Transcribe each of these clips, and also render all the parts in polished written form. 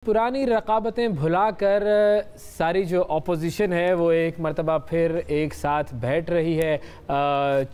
पुरानी रकाबतें भुलाकर सारी जो अपोजिशन है वो एक मरतबा फिर एक साथ बैठ रही है।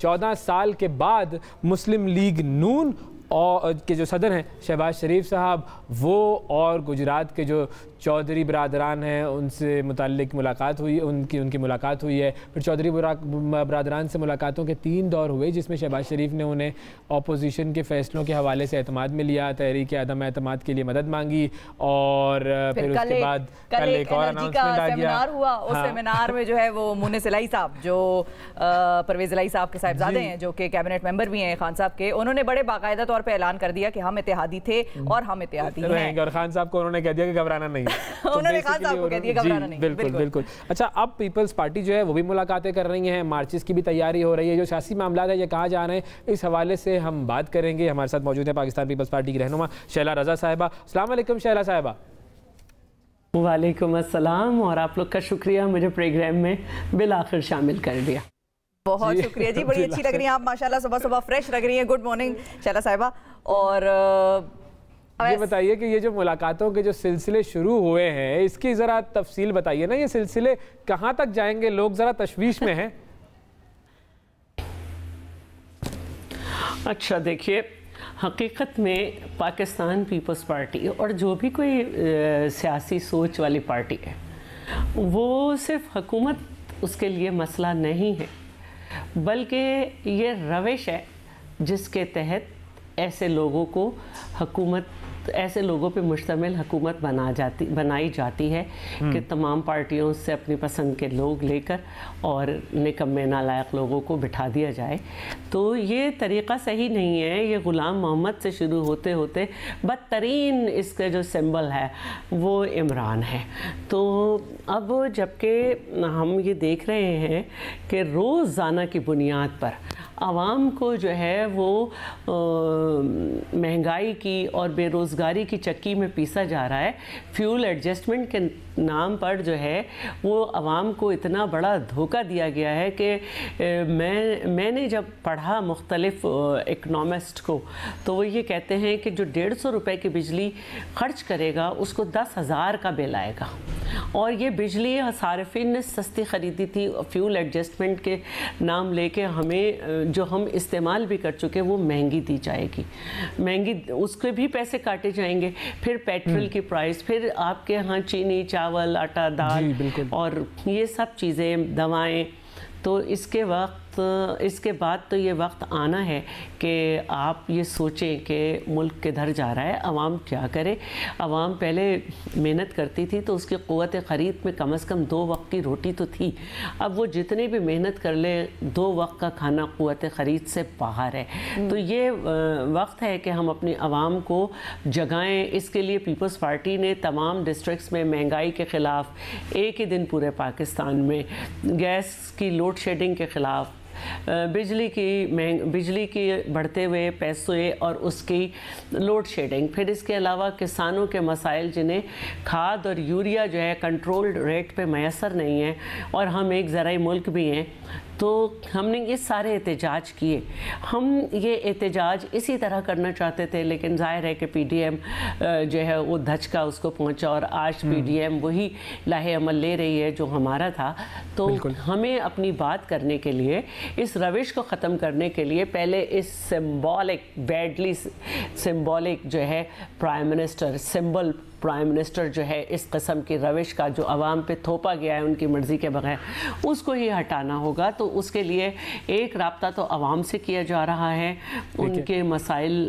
14 साल के बाद मुस्लिम लीग नून और के जो सदर हैं शहबाज शरीफ साहब वो और गुजरात के जो चौधरी बरादरान हैं उनसे मुताल्लिक मुलाकात हुई, उनकी मुलाकात हुई है। फिर चौधरी बरादरान से मुलाकातों के 3 दौर हुए जिसमें शहबाज शरीफ ने उन्हें अपोजिशन के फ़ैसलों के हवाले से एतमाद में लिया, तहरीक अदम एतमाद के लिए मदद मांगी और फिर उसके बाद कल एक और अनाउंसमेंट आ गया। हुआ उस सेमिनार में जो है वो मुन्निस इलाही साहब जो परवेज़ इलाही साहब के साहिबजादे हैं जो कि कैबिनेट मेंबर भी हैं खान साहब के, उन्होंने बड़े बाकायदा तौर पे ऐलान कर दिया कि हम इत्तेहादी थे और हम इत्तेहादी हैं। और खान साहब को उन्होंने कह दिया कि घबराना नहीं उन्होंने खान साहब को कह दिया घबराना नहीं। बिल्कुल बिल्कुल। अच्छा, अब पीपल्स पार्टी जो है वो भी मुलाकातें कर रही हैं, मार्चेस की भी तैयारी हो रही है, जो सियासी मामला है ये कहाँ जा रहे हैं इस हवाले से हम बात करेंगे। हमारे साथ मौजूद है पाकिस्तान पीपल्स पार्टी की रहनुमा शैला रज़ा साहिबा। अस्सलाम वालेकुम शैला साहिबा। वालेकुम अस्सलाम और आप लोग का शुक्रिया मुझे प्रोग्राम में बिलाखिर शामिल कर दिया। बहुत शुक्रिया जी, बड़ी अच्छी लग रही हैं आप माशाल्लाह, सुबह सुबह फ्रेश लग रही हैं। गुड मॉर्निंग शैला साहिबा। और ये बताइए कि ये जो मुलाकातों के जो सिलसिले शुरू हुए हैं इसकी ज़रा तफसील बताइए ना, ये सिलसिले कहाँ तक जाएंगे, लोग ज़रा तशवीश में हैं। अच्छा देखिए, हकीकत में पाकिस्तान पीपल्स पार्टी और जो भी कोई सियासी सोच वाली पार्टी है वो सिर्फ हुकूमत उसके लिए मसला नहीं है, बल्कि ये रविश है जिसके तहत ऐसे लोगों को हुकूमत, ऐसे लोगों पे मुश्तमिल हुकूमत बनाई जाती है कि तमाम पार्टियों से अपनी पसंद के लोग लेकर और निकम्मे नालायक लोगों को बिठा दिया जाए। तो ये तरीक़ा सही नहीं है। ये ग़ुलाम मोहम्मद से शुरू होते होते बदतरीन इसका जो सिंबल है वो इमरान है। तो अब जबकि हम ये देख रहे हैं कि रोज़ाना की बुनियाद पर आवाम को जो है वो महंगाई की और बेरोज़गारी की चक्की में पीसा जा रहा है। फ्यूल एडजस्टमेंट के नाम पर जो है वो आवाम को इतना बड़ा धोखा दिया गया है कि मैंने जब पढ़ा मुख्तलिफ इकनॉमिस्ट को तो वो ये कहते हैं कि जो 150 रुपए की बिजली खर्च करेगा उसको 10,000 का बिल आएगा। और ये बिजली सार्फिन ने सस्ती ख़रीदी थी, फ्यूल एडजस्टमेंट के नाम लेके हमें जो हम इस्तेमाल भी कर चुके वो महंगी दी जाएगी, महंगी उसके भी पैसे काटे जाएंगे। फिर पेट्रोल की प्राइस, फिर आपके यहाँ चीनी, चावल, आटा, दाल और ये सब चीज़ें, दवाएं। तो इसके बाद तो ये वक्त आना है कि आप ये सोचें कि मुल्क किधर जा रहा है, आवाम क्या करे। आवाम पहले मेहनत करती थी तो उसकी क़ुव्वत ख़रीद में कम से कम 2 वक्त की रोटी तो थी। अब वो जितने भी मेहनत कर ले 2 वक्त का खाना क़ुव्वत ख़रीद से बाहर है। तो ये वक्त है कि हम अपनी आवाम को जगाएं। इसके लिए पीपल्स पार्टी ने तमाम डिस्ट्रिक्ट्स में महंगाई के ख़िलाफ़ एक ही दिन पूरे पाकिस्तान में, गैस की लोड शेडिंग के ख़िलाफ़, बिजली की बढ़ते हुए पैसे और उसकी लोड शेडिंग, फिर इसके अलावा किसानों के मसाइल जिन्हें खाद और यूरिया जो है कंट्रोल्ड रेट पे मैसर नहीं है और हम एक ज़राई मुल्क भी हैं। तो हमने ये सारे एहतजाज किए। हम ये एहतजाज इसी तरह करना चाहते थे लेकिन ज़ाहिर है कि पीडीएम जो है वो धचका उसको पहुंचा और आज पीडीएम वही लाहे अमल ले रही है जो हमारा था। तो हमें अपनी बात करने के लिए, इस रविश को ख़त्म करने के लिए पहले इस सिंबॉलिक, बैडली सिंबॉलिक जो है prime minister, symbol prime minister जो है, इस कस्म की रविश का जो आवाम पे थोपा गया है उनकी मर्ज़ी के बगैर, उसको ही हटाना होगा। तो उसके लिए एक राब्ता तो आवाम से किया जा रहा है, उनके मसाइल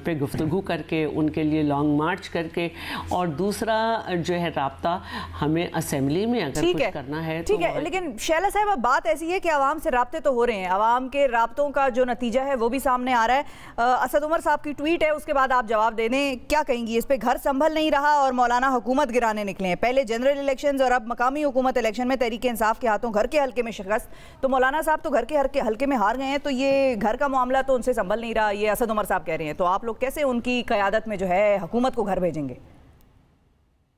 पे गुफ्तगू करके, उनके लिए लॉन्ग मार्च करके, और दूसरा जो है राब्ता हमें असम्बली में अगर कुछ करना है। ठीक है, लेकिन शैला साहब बात ऐसी है कि आवाम से राब्ते तो हो रहे हैं, आवाम के राब्तों का जो नतीजा है वो भी सामने आ रहा है। असद उमर साहब की ट्वीट है, उसके बाद आप जवाब दे दें, क्या कहेंगी इस पर? घर संभल नहीं रहा और मौलाना हुकूमत गिराने निकले हैं। पहले जनरल इलेक्शंस और अब मकामी हुकूमत इलेक्शन में तहरीक इंसाफ के हाथों घर के हल्के में शिकस्त, तो मौलाना साहब तो घर के हल्के में हार गए हैं। तो ये घर का मामला तो उनसे संभल नहीं रहा, ये असद उमर साहब कह रहे हैं। तो आप लोग कैसे उनकी क़यादत में जो है हुकूमत को घर भेजेंगे?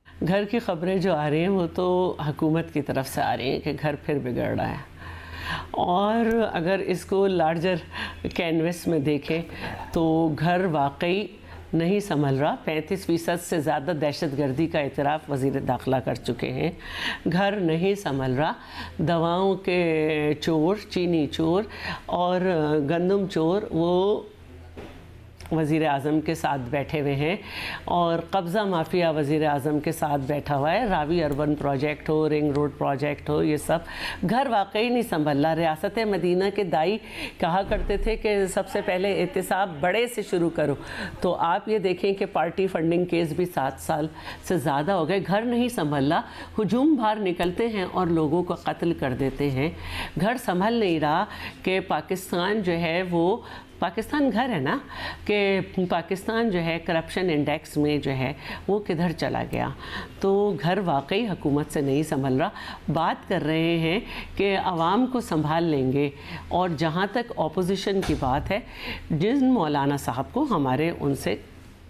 घर की खबरें जो आ रही हैं वो तो हुकूमत की तरफ से आ रही हैं कि घर फिर बिगड़ रहा है। और अगर इसको लार्जर कैनवस में देखें तो घर वाकई नहीं संभल रहा। 35% से ज़्यादा दहशतगर्दी का इतराफ़ वज़ीर दाखिला कर चुके हैं। घर नहीं संभल रहा। दवाओं के चोर, चीनी चोर और गंदम चोर वो वज़ीर आज़म के साथ बैठे हुए हैं और कब्ज़ा माफिया वज़ीर आज़म के साथ बैठा हुआ है। रावी अर्बन प्रोजेक्ट हो, रिंग रोड प्रोजेक्ट हो, ये सब घर वाकई नहीं संभल रहा। रियासत मदीना के दाई कहा करते थे कि सबसे पहले एहतिसाब बड़े से शुरू करो, तो आप ये देखें कि पार्टी फंडिंग केस भी 7 साल से ज़्यादा हो गए। घर नहीं संभल रहा। हुजूम बाहर निकलते हैं और लोगों को कत्ल कर देते हैं। घर संभल नहीं रहा कि पाकिस्तान जो है वो पाकिस्तान घर है ना, कि पाकिस्तान जो है करप्शन इंडेक्स में जो है वो किधर चला गया। तो घर वाकई हुकूमत से नहीं संभल रहा। बात कर रहे हैं कि आवाम को संभाल लेंगे, और जहाँ तक ऑपोजिशन की बात है, जिन मौलाना साहब को हमारे उनसे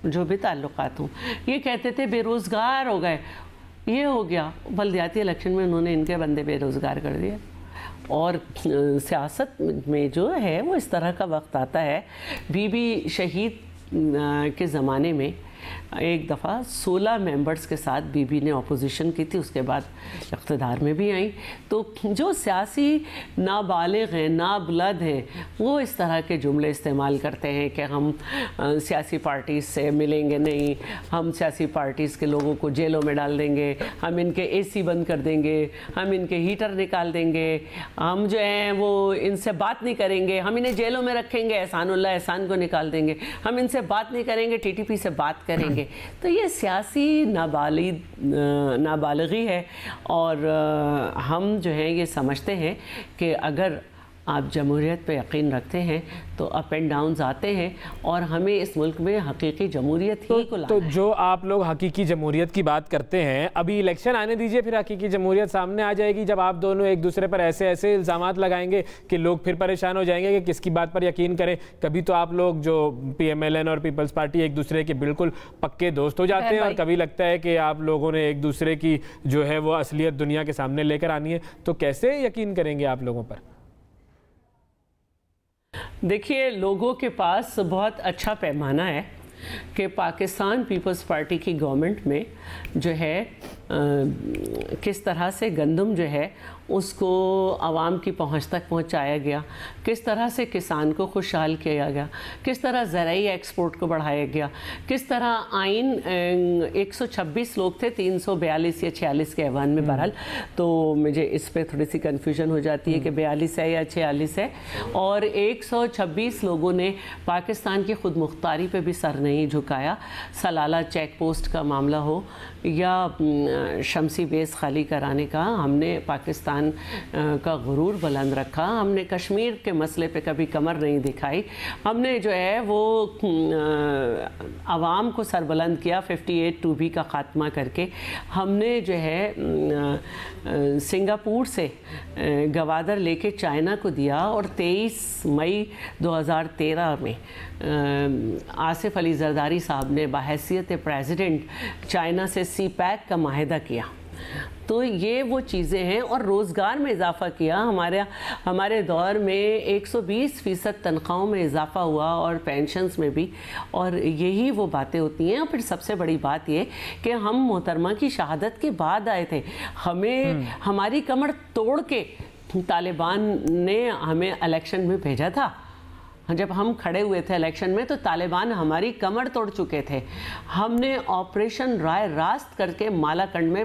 जो भी ताल्लुकात हों, ये कहते थे बेरोज़गार हो गए, ये हो गया, बल्दियाती इलेक्शन में उन्होंने इनके बंदे बेरोज़गार कर दिए। और सियासत में जो है वो इस तरह का वक्त आता है। बीबी शहीद के ज़माने में एक दफ़ा 16 मेंबर्स के साथ बीबी ने अपोजिशन की थी, उसके बाद इक़्तिदार में भी आई। तो जो सियासी नाबालिग हैं, नाबलद हैं, वो इस तरह के जुमले इस्तेमाल करते हैं कि हम सियासी पार्टीज़ से मिलेंगे नहीं, हम सियासी पार्टीज़ के लोगों को जेलों में डाल देंगे, हम इनके एसी बंद कर देंगे, हम इनके हीटर निकाल देंगे, हम जो हैं वो इनसे बात नहीं करेंगे, हम इन्हें जेलों में रखेंगे, एहसानुल्लाह एहसान को निकाल देंगे, हम इनसे बात नहीं करेंगे, टीटीपी से बात करेंगे। तो ये सियासी नाबालिगी है। और हम जो है ये समझते हैं कि अगर आप जमहूरियत पे यकीन रखते हैं तो अप एंड डाउन्स आते हैं, और हमें इस मुल्क में हकीकी जमहूरियत ही को लाना तो जो आप लोग हकीकी जमहूरियत की बात करते हैं, अभी इलेक्शन आने दीजिए, फिर हकीकी जमहूरियत सामने आ जाएगी, जब आप दोनों एक दूसरे पर ऐसे ऐसे इल्ज़ामात लगाएंगे कि लोग फिर परेशान हो जाएंगे कि किसकी बात पर यकीन करें। कभी तो आप लोग जो PMLN और पीपल्स पार्टी एक दूसरे के बिल्कुल पक्के दोस्त हो जाते हैं, और कभी लगता है कि आप लोगों ने एक दूसरे की जो है वो असलियत दुनिया के सामने लेकर आनी है। तो कैसे यकीन करेंगे आप लोगों पर? देखिए, लोगों के पास बहुत अच्छा पैमाना है कि पाकिस्तान पीपल्स पार्टी की गवर्नमेंट में जो है किस तरह से गंदम जो है उसको आवाम की पहुंच तक पहुंचाया गया, किस तरह से किसान को खुशहाल किया गया, किस तरह ज़राई एक्सपोर्ट को बढ़ाया गया, किस तरह आइन 126 लोग थे 342 या 46 के ऐवान में। बहरहाल तो मुझे इस पे थोड़ी सी कन्फ्यूजन हो जाती है कि 42 है या 46 है। और 126 लोगों ने पाकिस्तान की खुद मुख्तारी पे भी सर नहीं झुकाया। सलाला चेक पोस्ट का मामला हो या शमसी बेस खाली कराने का, हमने पाकिस्तान का गुरूर बुलंद रखा। हमने कश्मीर के मसले पे कभी कमर नहीं दिखाई। हमने जो है वो आवाम को सरबुलंद किया 58(2)B का ख़ात्मा करके। हमने जो है सिंगापुर से गवादर लेके चाइना को दिया, और 23 मई 2013 में आसिफ अली जरदारी साहब ने बाहैसियत प्रेसिडेंट चाइना से CPEC का माहिदा किया। तो ये वो चीज़ें हैं। और रोज़गार में इजाफ़ा किया। हमारे दौर में 120% तनख्वाहों में इजाफ़ा हुआ, और पेंशन्स में भी। और यही वो बातें होती हैं। और फिर सबसे बड़ी बात ये कि हम मोहतरमा की शहादत के बाद आए थे। हमें हमारी कमर तोड़ के तालिबान ने हमें इलेक्शन में भेजा था। जब हम खड़े हुए थे इलेक्शन में तो तालिबान हमारी कमर तोड़ चुके थे। हमने ऑपरेशन राय रास्त करके मालाकंड में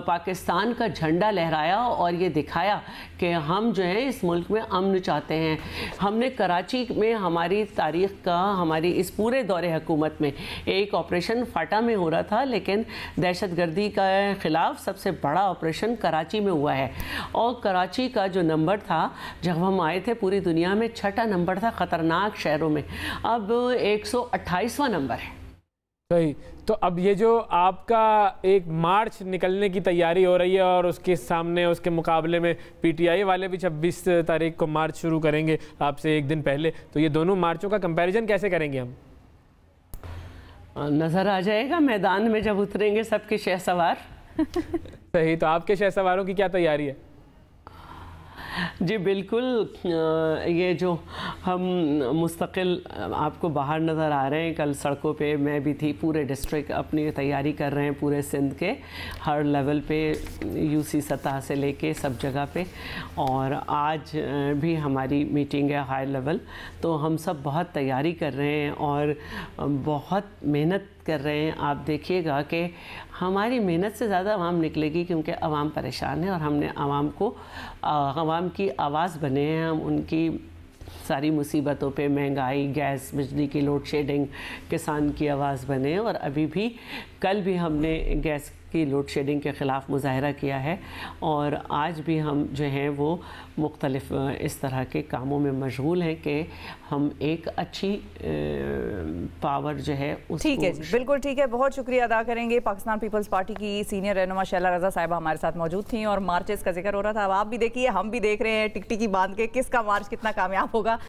पाकिस्तान का झंडा लहराया और ये दिखाया कि हम जो है इस मुल्क में अमन चाहते हैं। हमने कराची में हमारी तारीख़ का, हमारी इस पूरे दौरे हुकूमत में एक ऑपरेशन फाटा में हो रहा था, लेकिन दहशतगर्दी के ख़िलाफ़ सबसे बड़ा ऑपरेशन कराची में हुआ है। और कराची का जो नंबर था जब हम आए थे पूरी दुनिया में 6ठा नंबर था ख़तरनाक शहरों में, अब 128वां नंबर है। सही। तो अब ये जो आपका एक मार्च निकलने की तैयारी हो रही है, और उसके सामने उसके मुकाबले में PTI वाले भी 26 तारीख को मार्च शुरू करेंगे आपसे एक दिन पहले, तो ये दोनों मार्चों का कंपैरिजन कैसे करेंगे हम? नज़र आ जाएगा मैदान में जब उतरेंगे सबके शहसवार। सही। तो आपके शहसवारों की क्या तैयारी है? जी बिल्कुल, ये जो हम मुस्तकिल आपको बाहर नज़र आ रहे हैं, कल सड़कों पे मैं भी थी, पूरे डिस्ट्रिक्ट अपनी तैयारी कर रहे हैं, पूरे सिंध के हर लेवल पे, यूसी सतह से लेके सब जगह पे। और आज भी हमारी मीटिंग है हाई लेवल, तो हम सब बहुत तैयारी कर रहे हैं और बहुत मेहनत कर रहे हैं। आप देखिएगा कि हमारी मेहनत से ज़्यादा आवाम निकलेगी, क्योंकि आवाम परेशान है और हमने आवाम की आवाज़ बने हैं। हम उनकी सारी मुसीबतों पे, महंगाई, गैस, बिजली की लोड शेडिंग, किसान की आवाज़ बने। और अभी भी कल भी हमने गैस की लोड शेडिंग के ख़िलाफ़ मुजाहरा किया है और आज भी हम जो हैं वो मुख्तलिफ़ इस तरह के कामों में मशगूल हैं कि हम एक अच्छी पावर जो है उसको। ठीक है जी, बिल्कुल ठीक है। बहुत शुक्रिया अदा करेंगे। पाकिस्तान पीपल्स पार्टी की सीनियर रहनुमा शैला रज़ा साहिबा हमारे साथ मौजूद थी और मार्चेस का जिक्र हो रहा था। अब आप भी देखिए, हम भी देख रहे हैं टिकटिकी बांध के किसका मार्च कितना कामयाब होगा।